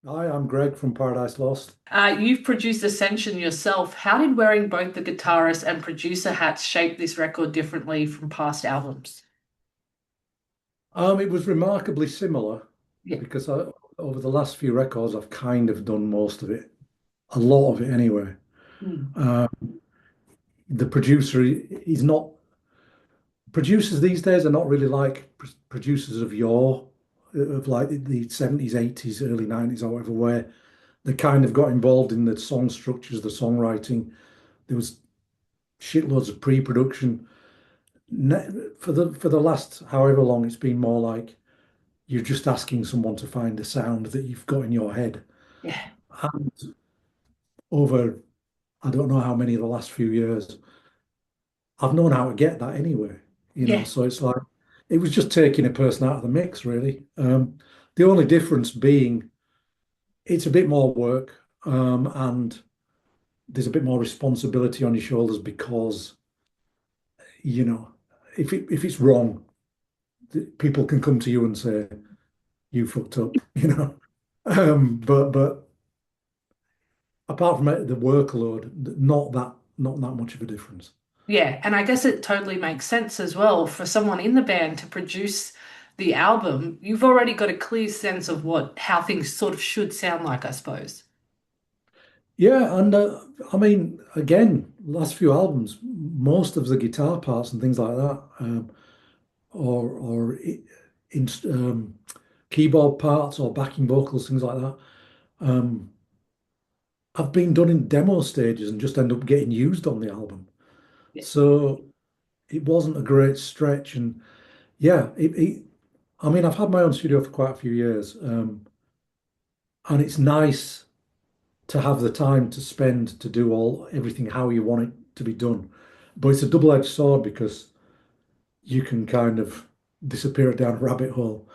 Hi, I'm Greg from Paradise Lost. You've produced Ascension yourself. How did wearing both the guitarist and producer hats shape this record differently from past albums? It was remarkably similar Yeah. because over the last few records, I've kind of done most of it, a lot of it anyway. Mm. Uh, the producer, he's not, producers these days are not really like producers of yore, of like the 70s, 80s, early 90s, or whatever, where they kind of got involved in the song structures, the songwriting. There was shitloads of pre-production. For the last however long, it's been more like you're just asking someone to find a sound that you've got in your head. Yeah. And over, I don't know how many of the last few years, I've known how to get that anyway, Yeah. So it's like, it was just taking a person out of the mix, really. The only difference being it's a bit more work, and there's a bit more responsibility on your shoulders because, you know, if it's wrong, people can come to you and say, you fucked up, But apart from the workload, not that much of a difference. Yeah. And I guess it totally makes sense as well for someone in the band to produce the album. You've already got a clear sense of how things sort of should sound like, I suppose. Yeah, and I mean, again, last few albums, most of the guitar parts and things like that, or keyboard parts or backing vocals, things like that, um, have been done in demo stages and just end up getting used on the album. Yeah. So it wasn't a great stretch, and yeah, I mean, I've had my own studio for quite a few years, and it's nice to have the time to spend to do all everything how you want it to be done. But it's a double-edged sword because you can kind of disappear down a rabbit hole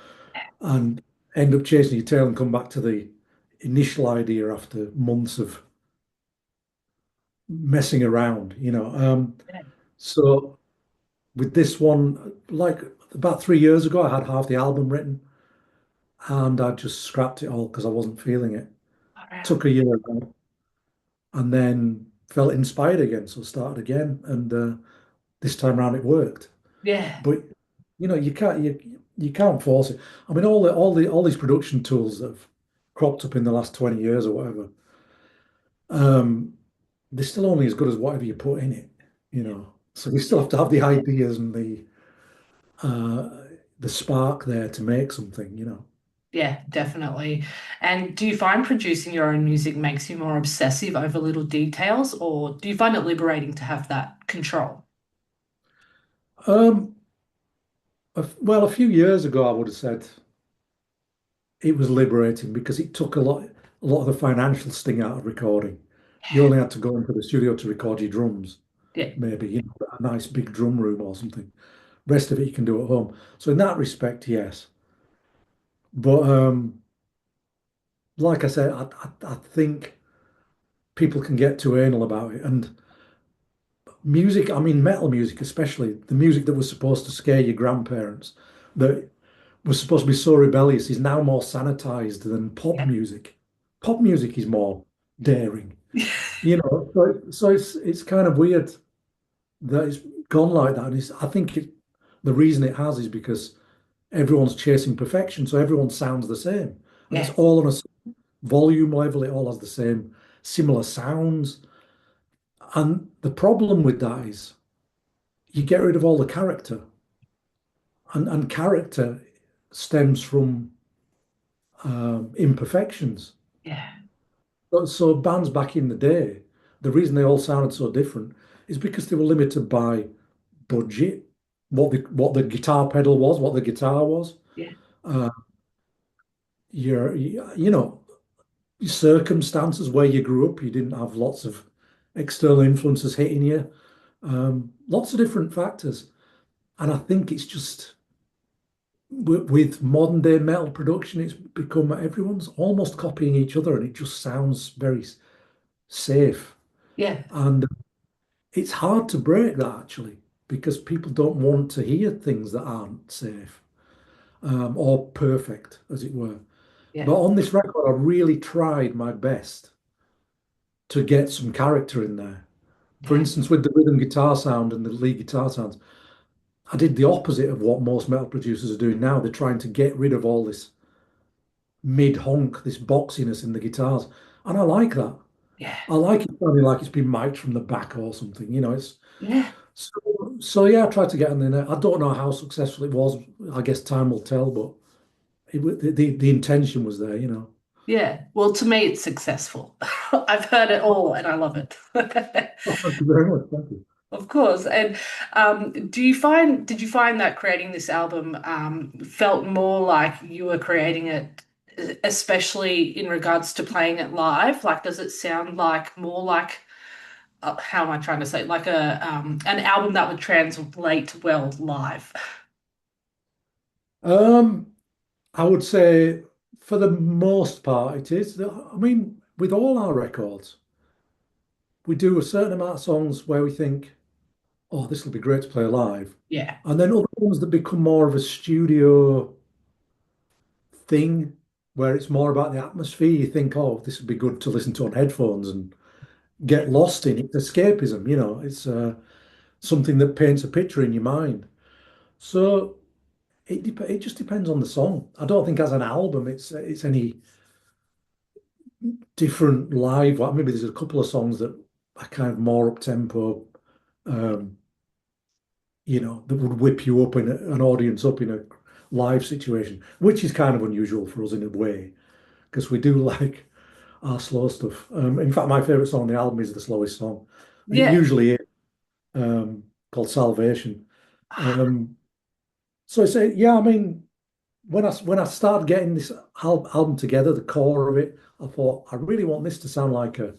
and end up chasing your tail and come back to the initial idea after months of messing around. Yeah. So with this one, like about 3 years ago, I had half the album written and I just scrapped it all because I wasn't feeling it. Oh, wow. Took a year out and then felt inspired again, so started again, and this time around it worked. Yeah. But you can't force it. I mean, all these production tools that have cropped up in the last 20 years or whatever, um, they're still only as good as whatever you put in it. So we still have to have the ideas and uh, the spark there to make something. Yeah, definitely. And do you find producing your own music makes you more obsessive over little details, or do you find it liberating to have that control? Um, well, a few years ago, I would have said it was liberating because it took a lot of the financial sting out of recording. You only had to go into the studio to record your drums, Yeah, maybe, a nice big drum room or something. Rest of it you can do at home. So in that respect, yes. But like I said, I think people can get too anal about it. And music, I mean metal music especially, the music that was supposed to scare your grandparents, that was supposed to be so rebellious, is now more sanitized than pop yeah, music. Pop music is more daring. So it's kind of weird that it's gone like that. And I think the reason it has is because everyone's chasing perfection, so everyone sounds the same, and it's yeah, all on a volume level. It all has the same similar sounds, and the problem with that is you get rid of all the character, and character stems from imperfections. yeah, So bands back in the day, the reason they all sounded so different is because they were limited by budget, what the guitar pedal was, what the guitar was, yeah, uh, your circumstances where you grew up. You didn't have lots of external influences hitting you, lots of different factors. And I think it's just with modern day metal production, it's become everyone's almost copying each other, and it just sounds very safe. yeah, And it's hard to break that actually, because people don't want to hear things that aren't safe, or perfect, as it were. Yeah. But on this record, I really tried my best to get some character in there. For Yeah. instance, with the rhythm guitar sound and the lead guitar sounds, I did the opposite of what most metal producers are doing now. They're trying to get rid of all this mid honk, this boxiness in the guitars. And I like that. Yeah. I like it sounding like it's been mic'd from the back or something. It's Yeah. so yeah, I tried to get in there. I don't know how successful it was. I guess time will tell, but the intention was there. Yeah. Well, to me, it's successful. I've heard it all and I love it. Oh, thank you very much. Thank you. Of course. And did you find that creating this album felt more like you were creating it, especially in regards to playing it live? Like, does it sound like more like, how am I trying to say, like an album that would translate well live? Um, I would say for the most part it is. I mean, with all our records, we do a certain amount of songs where we think, oh, this will be great to play live. Yeah. And then other ones that become more of a studio thing, where it's more about the atmosphere. You think, oh, this would be good to listen to on headphones and get lost in. It's escapism. It's something that paints a picture in your mind. So it just depends on the song. I don't think as an album it's any different live. Well, maybe there's a couple of songs that are kind of more up tempo, um, that would whip you up in an audience up in a live situation, which is kind of unusual for us in a way because we do like our slow stuff. In fact, my favorite song on the album is the slowest song. It Yeah. usually is called Salvation. Um, so I say, yeah, I mean, when I started getting this album together, the core of it, I thought I really want this to sound like a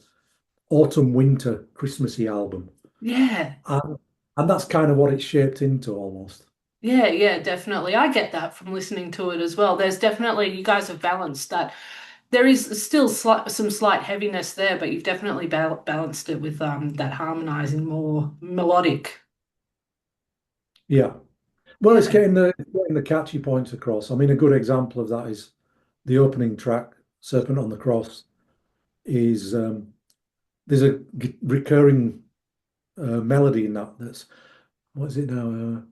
autumn winter Christmassy album, Yeah. and, and that's kind of what it's shaped into almost. Yeah, yeah, definitely. I get that from listening to it as well. There's definitely, you guys have balanced that. There is still some slight heaviness there, but you've definitely balanced it with that harmonizing, more melodic. Yeah. Well, it's Yeah, getting the catchy points across. I mean, a good example of that is the opening track, "Serpent on the Cross." Is There's a recurring melody in that. That's what is it now?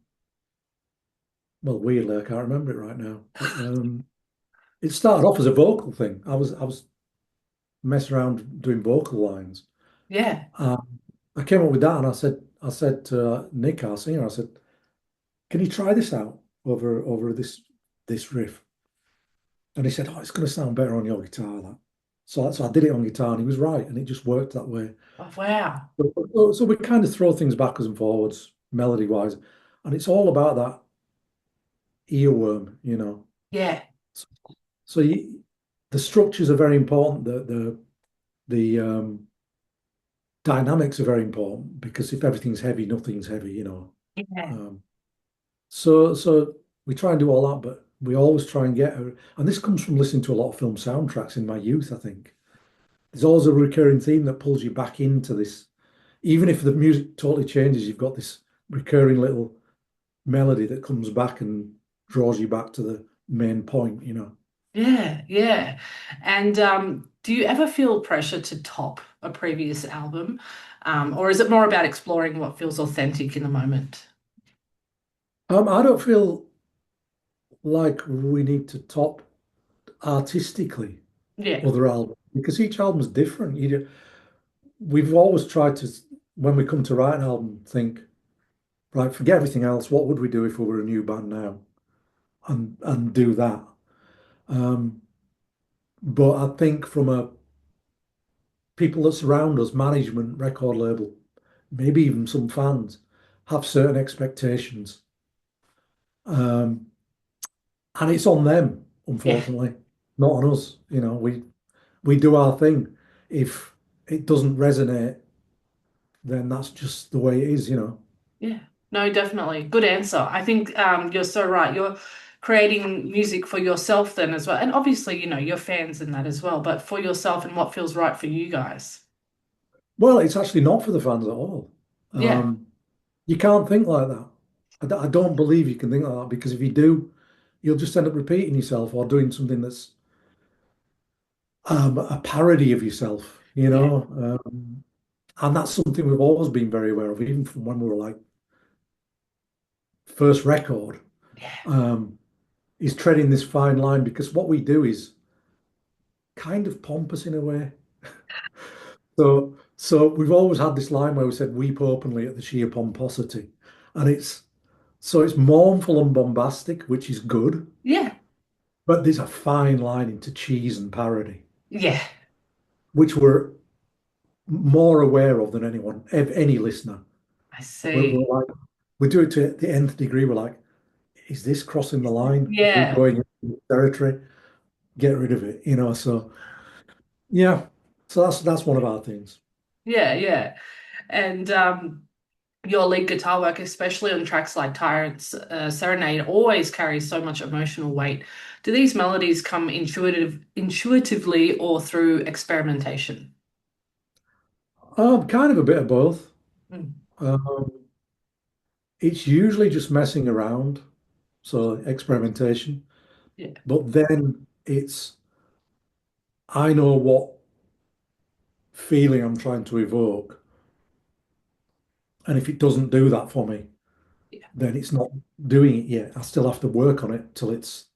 Well, weirdly, I can't remember it right now. But it started off as a vocal thing. I was messing around doing vocal lines. yeah. Um, I came up with that, and I said to Nick, our singer, I said, "Can you try this out over this riff?" And he said, "Oh, it's going to sound better on your guitar." That. So I did it on guitar, and he was right, and it just worked that way. Oh, wow. So we kind of throw things backwards and forwards, melody wise, and it's all about that earworm. Yeah, So, so the structures are very important. The dynamics are very important because if everything's heavy, nothing's heavy. yeah, Um, so we try and do all that, but we always try and and this comes from listening to a lot of film soundtracks in my youth, I think. There's always a recurring theme that pulls you back into this. Even if the music totally changes, you've got this recurring little melody that comes back and draws you back to the main point. yeah, yeah. And do you ever feel pressure to top a previous album? Or is it more about exploring what feels authentic in the moment? I don't feel like we need to top artistically Yeah, other albums because each album's different. We've always tried to, when we come to write an album, think, right, forget everything else. What would we do if we were a new band now? And do that. Um, but I think from a people that surround us, management, record label, maybe even some fans, have certain expectations. Um, and it's on them, yeah, unfortunately, not on us. We do our thing. If it doesn't resonate, then that's just the way it is. yeah. No, definitely. Good answer. I think you're so right. You're creating music for yourself then as well. And obviously, your fans in that as well, but for yourself and what feels right for you guys. Well, it's actually not for the fans at all. Yeah. Um, you can't think like that. I don't believe you can think like that because if you do, you'll just end up repeating yourself or doing something that's a parody of yourself, Yeah. and that's something we've always been very aware of, even from when we were like first record, Yeah. um, is treading this fine line because what we do is kind of pompous in a way. So we've always had this line where we said weep openly at the sheer pomposity, and it's mournful and bombastic, which is good, Yeah. but there's a fine line into cheese and parody, Yeah. which we're more aware of than anyone, any listener. I We're see. like, we do it to the nth degree. We're like, is this crossing the line? Are we Yeah. going into territory? Get rid of it, So yeah, so that's one of our things. Yeah. Yeah. And your lead guitar work, especially on tracks like Tyrant's Serenade, always carries so much emotional weight. Do these melodies come intuitively or through experimentation? Kind of a bit of both. Mm. Um, it's usually just messing around, so experimentation. Yeah. But then I know what feeling I'm trying to evoke, and if it doesn't do that for me, Yeah. then it's not doing it yet. I still have to work on it till it's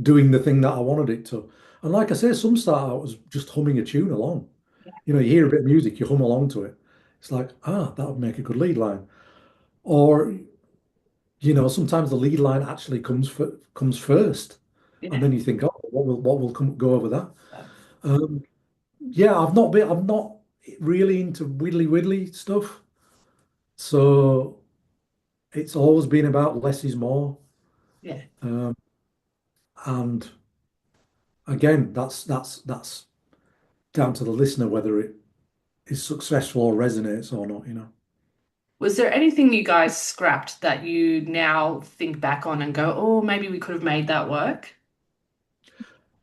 doing the thing that I wanted it to. And like I say, some start out as just humming a tune along. You hear a bit of music, you hum along to it. It's like, that would make a good lead line. Or, sometimes the lead line actually comes first. And Yeah. then you think, oh, what will go over that? Um, yeah, I'm not really into widdly widdly stuff. So it's always been about less is more. Yeah. Um, and again, that's down to the listener whether it is successful or resonates or not. Was there anything you guys scrapped that you now think back on and go, oh, maybe we could have made that work?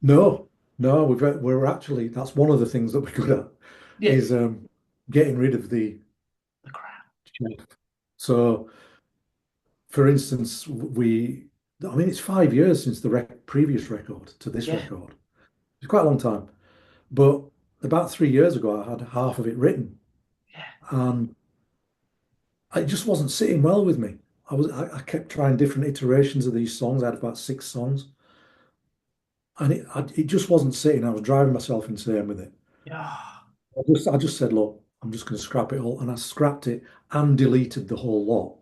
No, no, we're actually that's one of the things that we're good at Yeah. is getting rid of the The crowd. chaff. So, for instance, I mean, it's 5 years since the previous record to this Yeah. record. It's quite a long time. But about 3 years ago, I had half of it written, Yeah. and it just wasn't sitting well with me. I kept trying different iterations of these songs. I had about 6 songs, and it just wasn't sitting. I was driving myself insane with it. Yeah. I just said, look, I'm just going to scrap it all. And I scrapped it and deleted the whole lot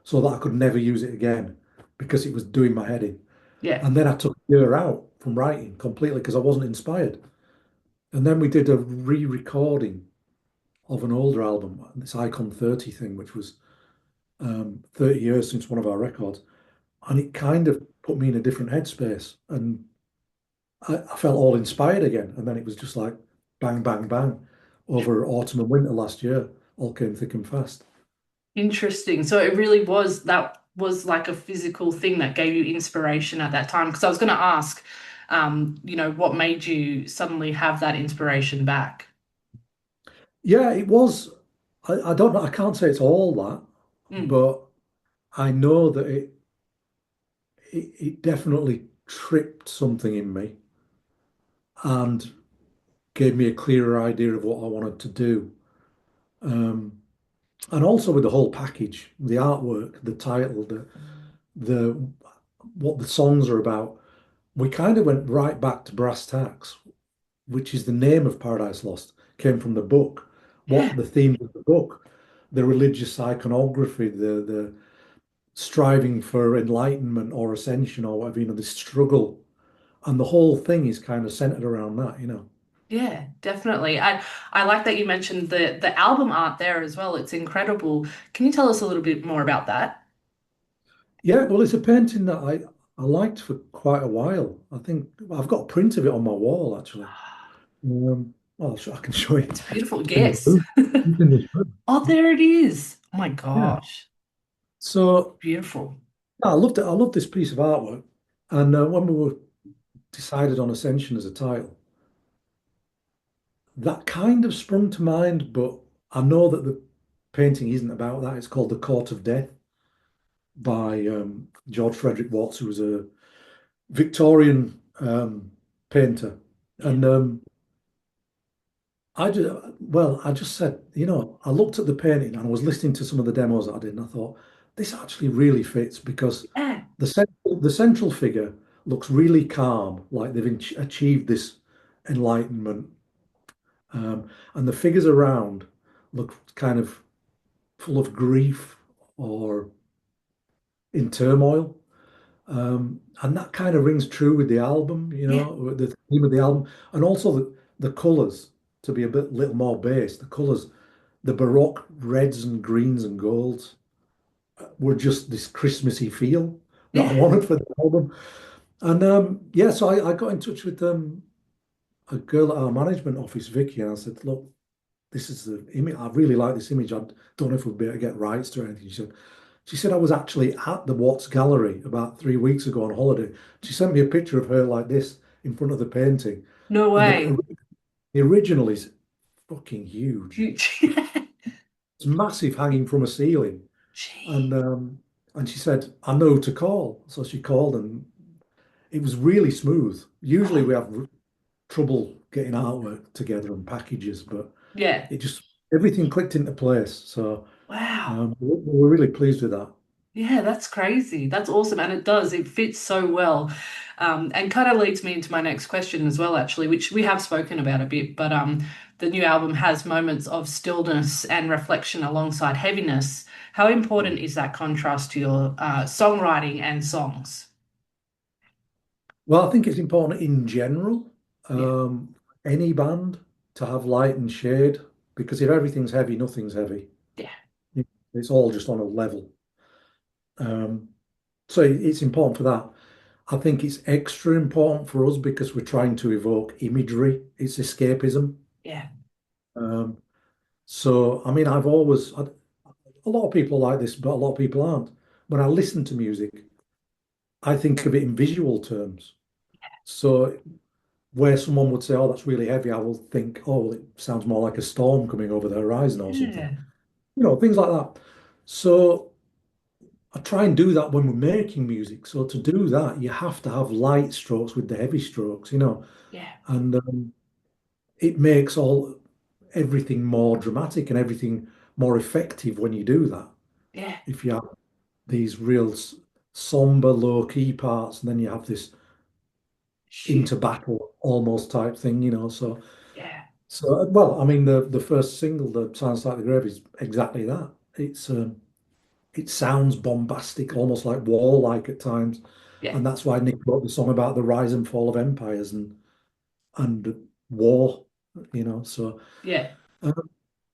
so that I could never use it again because it was doing my head in. Yeah. And then I took a year out from writing completely because I wasn't inspired. And then we did a re-recording of an older album, this Icon 30 thing, which was 30 years since one of our records. And it kind of put me in a different headspace. And I felt all inspired again. And then it was just like bang, bang, bang over autumn and winter last year, all came thick and fast. Interesting. So it really was that was like a physical thing that gave you inspiration at that time. Because I was going to ask, what made you suddenly have that inspiration back? Yeah, it was. I don't know. I can't say it's all that, Mm. but I know that it definitely tripped something in me and gave me a clearer idea of what I wanted to do. Um, and also with the whole package, the artwork, the title, the what the songs are about. We kind of went right back to brass tacks, which is the name of Paradise Lost, came from the book. Yeah. What the theme of the book, the religious iconography, the striving for enlightenment or ascension or whatever, the struggle. And the whole thing is kind of centered around that. Yeah, definitely. I like that you mentioned the album art there as well. It's incredible. Can you tell us a little bit more about that? Yeah, well, it's a painting that I liked for quite a while. I think I've got a print of it on my wall actually. Well, I can show you. It's beautiful. It's in this Yes. room. It's in this room. Oh, there it is. Oh my Yeah. gosh. So Beautiful. I loved it. I loved this piece of artwork. And when we were decided on Ascension as a title, that kind of sprung to mind, but I know that the painting isn't about that. It's called The Court of Death by George Frederick Watts, who was a Victorian painter. Yeah. And I just said, I looked at the painting and I was listening to some of the demos that I did, and I thought, this actually really fits because Yeah. the central figure looks really calm, like they've achieved this enlightenment. And the figures around look kind of full of grief or in turmoil. And that kind of rings true with the album, Yeah. with the theme of the album, and also the colours, to be a bit little more base. The colours, the Baroque reds and greens and golds were just this Christmassy feel that I Yeah. wanted for the album. And yeah, so I got in touch with a girl at our management office, Vicky, and I said, look, this is the image. I really like this image. I don't know if we'll be able to get rights to anything. She said I was actually at the Watts Gallery about 3 weeks ago on holiday. She sent me a picture of her like this in front of the painting. No And way. the original is fucking huge. Huge. It's massive hanging from a ceiling. And Gee. um, and she said, I know who to call. So she called and it was really smooth. Usually Oh, we have trouble getting artwork together and packages, but yeah. it just everything clicked into place. So Wow. we were really pleased with that. Yeah, that's crazy. That's awesome. And it does, it fits so well. And kind of leads me into my next question as well, actually, which we have spoken about a bit, but the new album has moments of stillness and reflection alongside heaviness. How important is that contrast to your songwriting and songs? Well, I think it's important in general, Yeah, um, any band to have light and shade, because if everything's heavy, nothing's heavy. yeah, It's all just on a level. Um, so it's important for that. I think it's extra important for us because we're trying to evoke imagery. It's escapism. yeah. So, I mean, a lot of people like this, but a lot of people aren't. When I listen to music, I think of it in visual terms. So where someone would say, "Oh, that's really heavy," I will think, "Oh, well, it sounds more like a storm coming over the horizon or something." Yeah, Things like that. So I try and do that when we're making music. So to do that, you have to have light strokes with the heavy strokes, yeah, and it makes all everything more dramatic and everything more effective when you do that. yeah. If you have these real somber, low key parts, and then you have this Shoot. into battle almost type thing. Yeah, Well, I mean, the first single, "The Sounds Like the Grave," is exactly that. It sounds bombastic, almost like warlike at times, yeah, and that's why Nick wrote the song about the rise and fall of empires and war. You know, so yeah. um,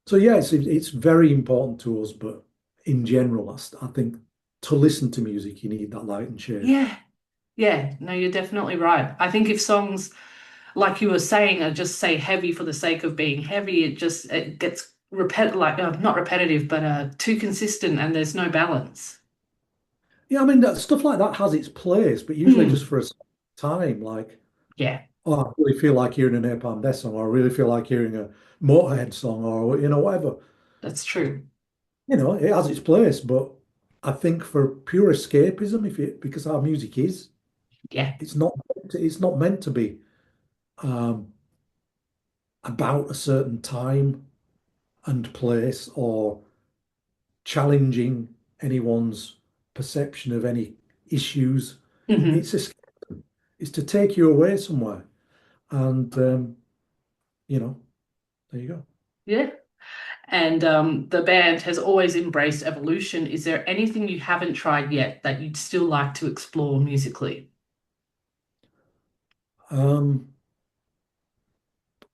so yeah, it's very important to us, but in general, I think to listen to music, you need that light and shade. Yeah, yeah. No, you're definitely right. I think if songs, like you were saying, are just say heavy for the sake of being heavy, it gets like not repetitive, but too consistent, and there's no balance. Yeah, I mean, stuff like that has its place, but usually just Mm, for a time. Like, yeah, oh, I really feel like hearing a Napalm Death song, or I really feel like hearing a Motorhead song, or whatever. that's true. It has its place, but I think for pure escapism, because our music Yeah. it's not meant to be um, about a certain time and place or challenging anyone's perception of any issues. Hmm. It's escapism. It's to take you away somewhere, and you know, there you go. Yeah. And the band has always embraced evolution. Is there anything you haven't tried yet that you'd still like to explore musically? Um,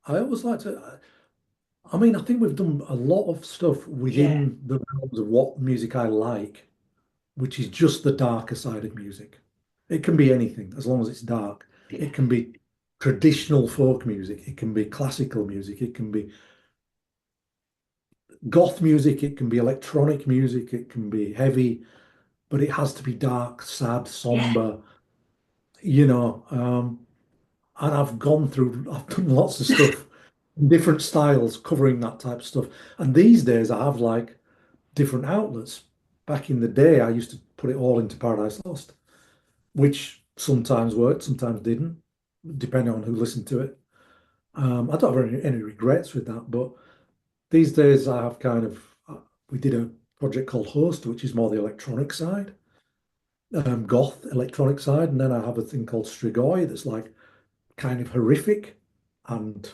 I always like to. I mean, I think we've done a lot of stuff Yeah, within the realms of what music I like, which is just the darker side of music. It can be anything as long as it's dark. yeah, It can be traditional folk music. It can be classical music. It can be goth music. It can be electronic music. It can be heavy, but it has to be dark, sad, yeah, somber, you know. And I've done lots of stuff in different styles covering that type of stuff. And these days I have like different outlets. Back in the day, I used to put it all into Paradise Lost, which sometimes worked, sometimes didn't, depending on who listened to it. I don't have any regrets with that, but these days I have kind of, we did a project called Host, which is more the electronic side, goth electronic side, and then I have a thing called Strigoi that's like kind of horrific and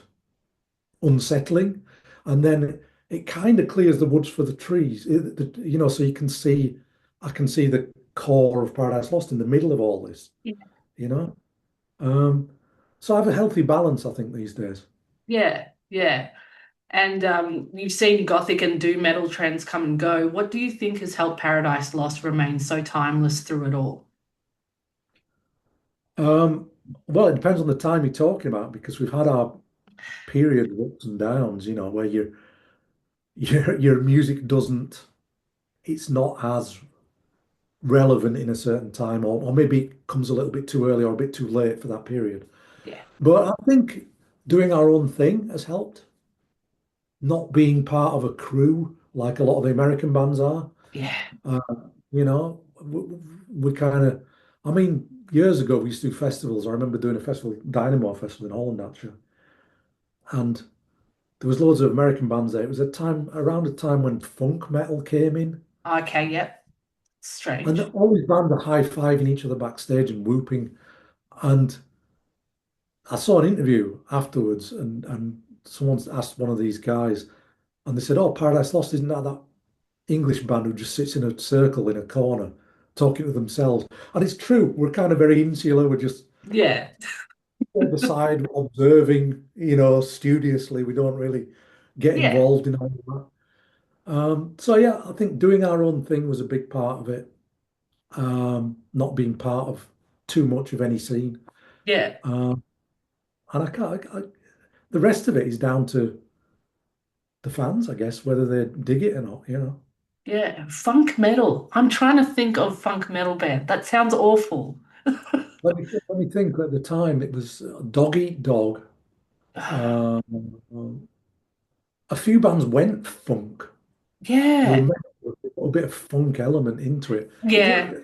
unsettling, and then it kind of clears the woods for the trees, so you can see, I can see the core of Paradise Lost in the middle of all this, Yeah. you know. Um, so I have a healthy balance, I think, these days. Yeah, yeah. And you've seen Gothic and doom metal trends come and go. What do you think has helped Paradise Lost remain so timeless through it all? Um, well, it depends on the time you're talking about because we've had our period of ups and downs, where your music doesn't, it's not as relevant in a certain time, or maybe it comes a little bit too early or a bit too late for that period. Yeah, But I think doing our own thing has helped, not being part of a crew like a lot of the American bands are. yeah. Uh, we kind of, I mean, years ago we used to do festivals. I remember doing a festival, Dynamo Festival in Holland, actually. And there was loads of American bands there. It was around a time when funk metal came in. Okay, yep. And Strange. all these bands are high-fiving each other backstage and whooping. And I saw an interview afterwards, and someone asked one of these guys, and they said, "Oh, Paradise Lost, isn't that English band who just sits in a circle in a corner talking to themselves?" And it's true. We're kind of very insular. We're just Yeah, at the side observing, studiously. We don't really get yeah, involved in all of that. So yeah, I think doing our own thing was a big part of it. Not being part of too much of any scene. yeah, Um, and I can't. The rest of it is down to the fans, I guess, whether they dig it or not. yeah. Funk metal. I'm trying to think of funk metal band. That sounds awful. Let me think. At the time, it was Dog Eat Dog. Um, a few bands went funk. They were Yeah, meant to put a bit of funk element into it. yeah.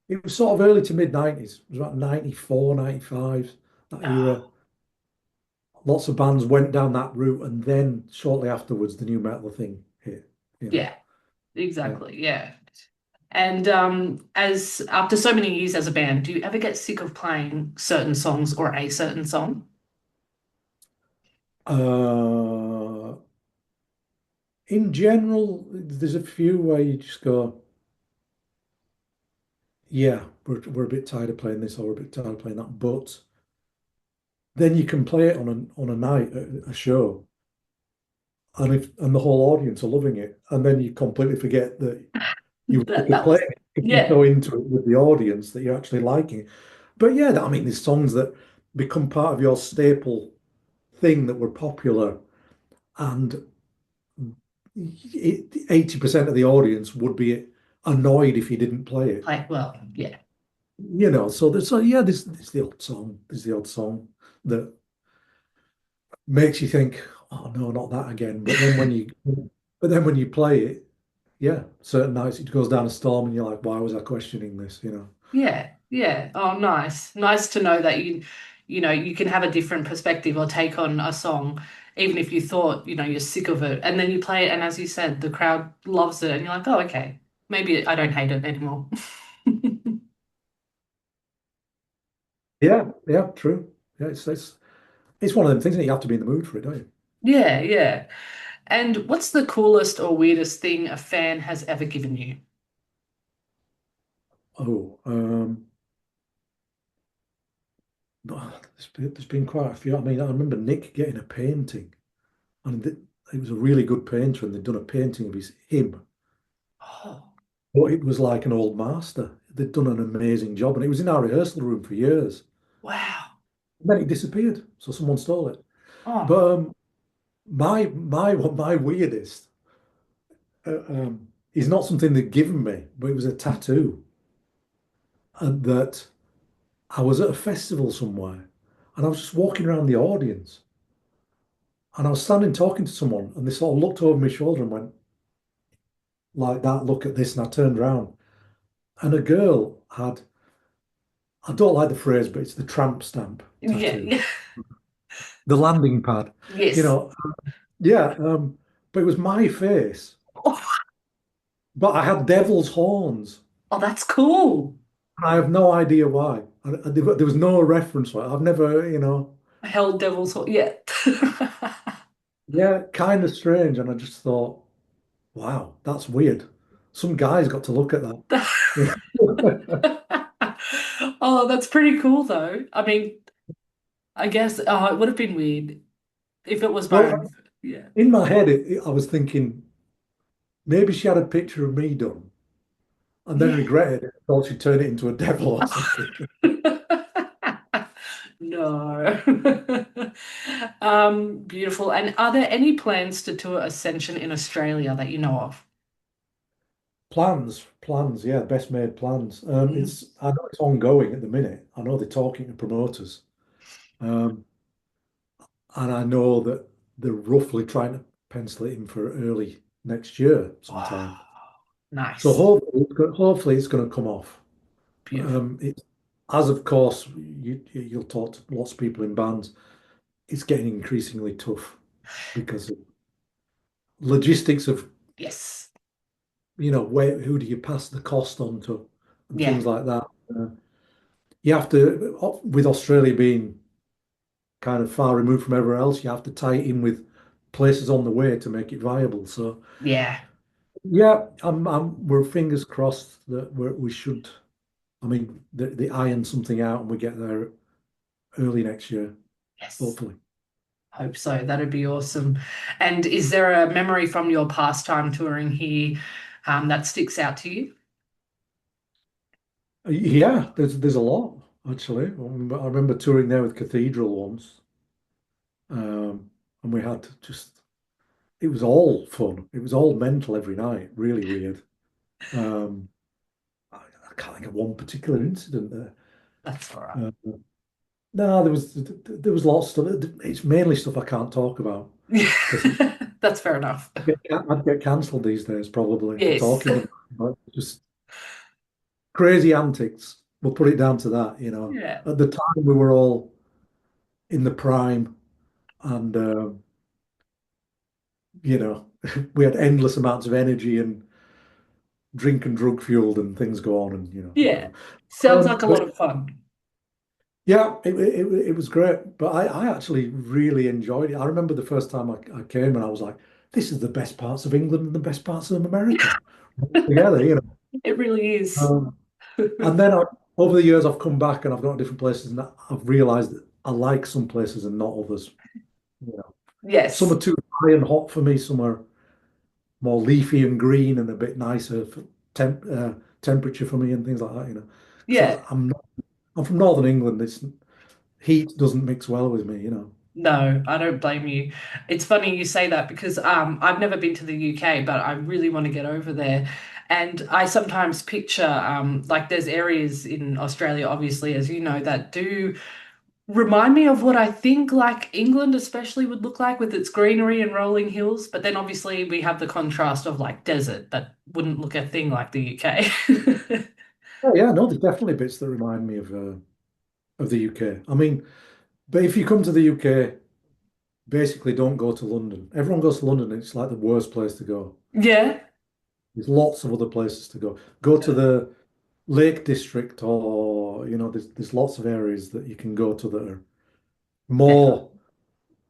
It was sort of early to mid 90s. It was about 94, 95, that era. Lots of bands went down that route, and then shortly afterwards, the new metal thing hit. You know, Yeah, yeah. exactly. Yeah. And as after so many years as a band, do you ever get sick of playing certain songs or a certain song? Uh, in general, there's a few where you just go, yeah, we're a bit tired of playing this or we're a bit tired of playing that. But then you can play it on a night at a show, and the whole audience are loving it, and then you completely forget that you were sick of That was playing it because you're yeah, so into it with the audience that you're actually liking it. But yeah, I mean, there's songs that become part of your staple thing that were popular, and 80% of the audience would be annoyed if you didn't play it. play well, yeah, So there's the odd song that makes you think, oh no, not that again. But then when you play it, yeah, certain nights it goes down a storm and you're like, why was I questioning this? yeah, yeah. Oh, nice, nice to know that you can have a different perspective or take on a song, even if you thought you're sick of it, and then you play it, and as you said, the crowd loves it, and you're like, oh, okay, maybe I don't hate it anymore. Yeah, yeah, true. Yeah, it's one of them things that you have to be in the mood for it, don't you? Yeah, yeah. And what's the coolest or weirdest thing a fan has ever given you? Oh, there's been quite a few. I mean, I remember Nick getting a painting, and he was a really good painter, and they'd done a painting of him, Oh, but it was like an old master. They'd done an amazing job, and it was in our rehearsal room for years. wow. And then it disappeared, so someone stole it. Oh, But my weirdest is not something they'd given me, but it was a tattoo, and that I was at a festival somewhere, and I was just walking around the audience, and I was standing talking to someone, and they sort of looked over my shoulder and went like that, look at this, and I turned around, and a girl had, I don't like the phrase, but it's the tramp stamp yeah, tattoo. yeah. the landing pad, you Yes. know. Yeah, but it was my face, Oh, but I had devil's horns. oh, that's cool. I have no idea why. There was no reference for it. I've never, Hell Devil's Hall. Yeah. yeah, kind of strange. And I just thought, wow, that's weird. Some guy's got to look at that. You know? Oh, that's pretty cool though. I mean, I guess it would have been weird if it was my Well, own. Yeah. in my head, I was thinking maybe she had a picture of me done and then Yeah. regretted it. Thought she'd turn it into a devil or something. No. Beautiful. And are there any plans to tour Ascension in Australia that you know of? Plans, yeah, best made plans. Mhm. I know it's ongoing at the minute. I know they're talking to promoters. Um, and I know that they're roughly trying to pencil it in for early next year Wow. sometime. So Nice. hopefully it's going to come off. Beautiful. It's as of course you'll talk to lots of people in bands. It's getting increasingly tough because of logistics of Yes. where who do you pass the cost on to and Yeah. things like that. Uh, you have to with Australia being kind of far removed from everywhere else, you have to tie it in with places on the way to make it viable. So Yeah. yeah, we're fingers crossed that we should. I mean, they iron something out and we get there early next year, Yes. hopefully. Hope so. That'd be awesome. And is there a memory from your past time touring here, that sticks out to you? Yeah, there's a lot actually. I remember touring there with Cathedral once, and we had just it was all fun. It was all mental every night. Really weird. Um, I can't think of one particular incident there. That's all right. Uh, no, there was lots of stuff. It's mainly stuff I can't talk about because That's fair enough. I'd get cancelled these days probably for Yes. talking about just crazy antics. We'll put it down to that, Yeah. At the time, we were all in the prime, and you know, we had endless amounts of energy and drink and drug fueled, and things go on, and Yeah. Sounds like a But lot of fun. yeah, it was great. But I actually really enjoyed it. I remember the first time I came, and I was like, "This is the best parts of England and the best parts of America together." It really is. Um, And then over the years, I've come back and I've gone to different places, and I've realised that I like some places and not others. Some Yes. are too high and hot for me. Some are more leafy and green and a bit nicer for temperature for me and things like that. Because Yeah. I'm from Northern England. It's heat doesn't mix well with me. No, I don't blame you. It's funny you say that because I've never been to the UK, but I really want to get over there. And I sometimes picture like there's areas in Australia, obviously, as you know, that do remind me of what I think like England especially would look like with its greenery and rolling hills. But then obviously we have the contrast of like desert that wouldn't look a thing like the UK. Oh yeah, no, there's definitely bits that remind me of the UK. I mean, but if you come to the UK, basically don't go to London. Everyone goes to London, and it's like the worst place to go. Yeah. There's lots of other places to go. Go to the Lake District, or there's lots of areas that you can go to that are Definitely. more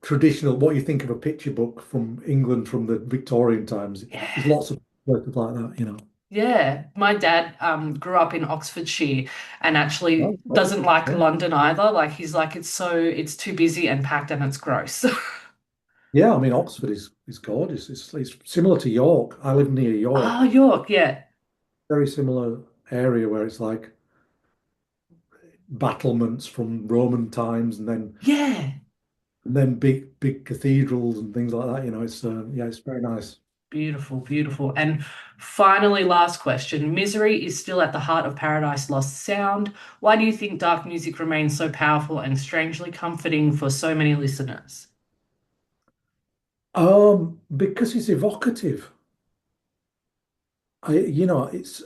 traditional. What you think of a picture book from England from the Victorian times. There's Yeah. lots of places like that. Yeah, my dad grew up in Oxfordshire and actually Oh, oh, doesn't like yeah. London either. Like he's like it's too busy and packed and it's gross. Yeah, I mean Oxford is gorgeous. It's similar to York. I live near Oh, York. York, yeah. Very similar area where it's like battlements from Roman times, Yeah. and then big cathedrals and things like that. It's yeah, it's very nice. Beautiful, beautiful. And finally, last question. Misery is still at the heart of Paradise Lost sound. Why do you think dark music remains so powerful and strangely comforting for so many listeners? Because it's evocative. It's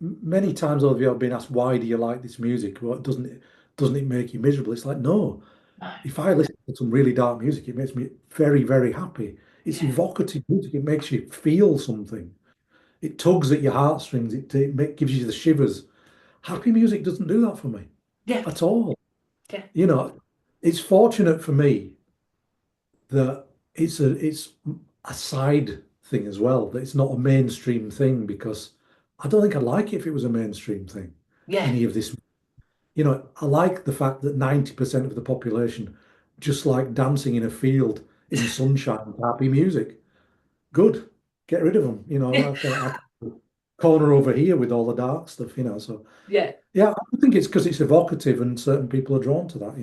many times over the years I've been asked, why do you like this music? Doesn't it make you miserable? It's like, no. If I listen to some really dark music, it makes me very, very happy. It's Yeah. evocative music. It makes you feel something. It tugs at your heartstrings. Gives you the shivers. Happy music doesn't do that for me Yeah. at all. Yeah. You know, it's fortunate for me that it's a side thing as well, that it's not a mainstream thing because I don't think I'd like it if it was a mainstream thing. Yeah. Any of this, I like the fact that 90% of the population just like dancing in a field in the sunshine with happy music. Good. Get rid of them. I can corner over here with all the dark stuff. So Yeah. yeah, I think it's because it's evocative and certain people are drawn to that.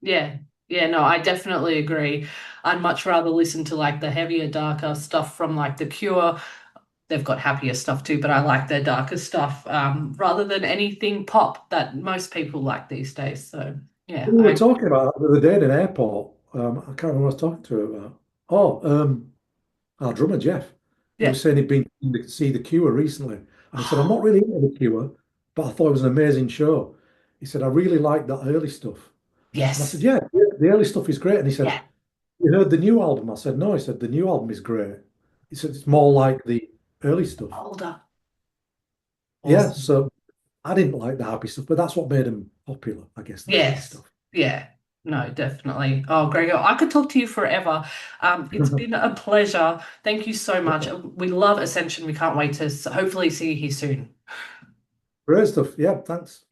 Yeah. Yeah, no, I definitely agree. I'd much rather listen to like the heavier, darker stuff from like The Cure. They've got happier stuff too, but I like their darker stuff rather than anything pop that most people like these days. So yeah, We were I talking about that the other day in an airport. I can't remember what I was talking to her about. Oh, our drummer Jeff. He yeah. was saying he'd been to see The Cure recently, and he said, "I'm not really into The Cure, but I thought it was an amazing show." He said, "I really liked that early stuff," and I said, Yes. "Yeah, the early stuff is great." And he said, Yeah. "You heard the new album?" I said, "No." He said, "The new album is great." He said, "It's more like the early stuff." Older. Yeah, Awesome. so I didn't like the happy stuff, but that's what made him popular, I guess, the happy Yes. stuff. Yeah. No, definitely. Oh, Gregor, I could talk to you forever. It's been a pleasure. Thank you so much. We love Ascension. We can't wait to hopefully see you here soon. Great stuff. Yeah, thanks.